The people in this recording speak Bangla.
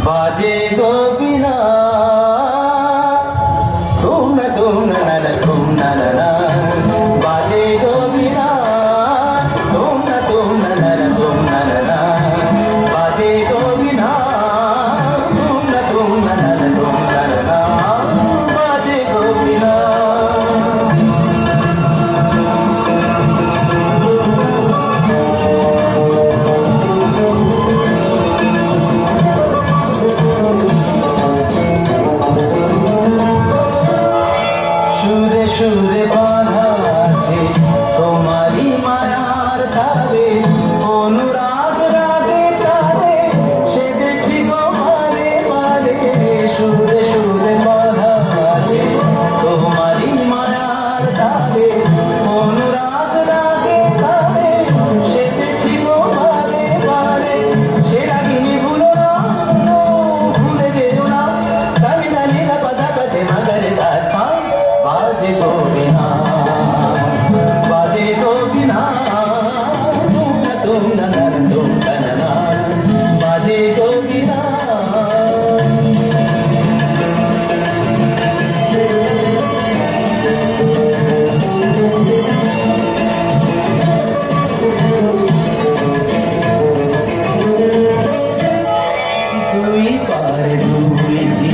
बाजे गोपीना तुम न तुम न बाजे गोपीना तुम न तुम न बाजे गोपीना तुम न बाजे गोपीना সুরে বাঁধা আছে তোমারি মায়ার ধারে অনুরাগ রাগে তারে সে দেখি গো বারে বারে সুরে সুরে বাঁধা আছে তোমারি মায়ার ধারে অনুরাগ রাগে তারে সে দেখি গো বারে বারে সে রাগিনী ভুলো না ভুলে যেও না সারি নানি না পদা পদে মগরে দাস बाजे गोपीना तुम न तुम न बाजे गोपीना দুই পারে দুই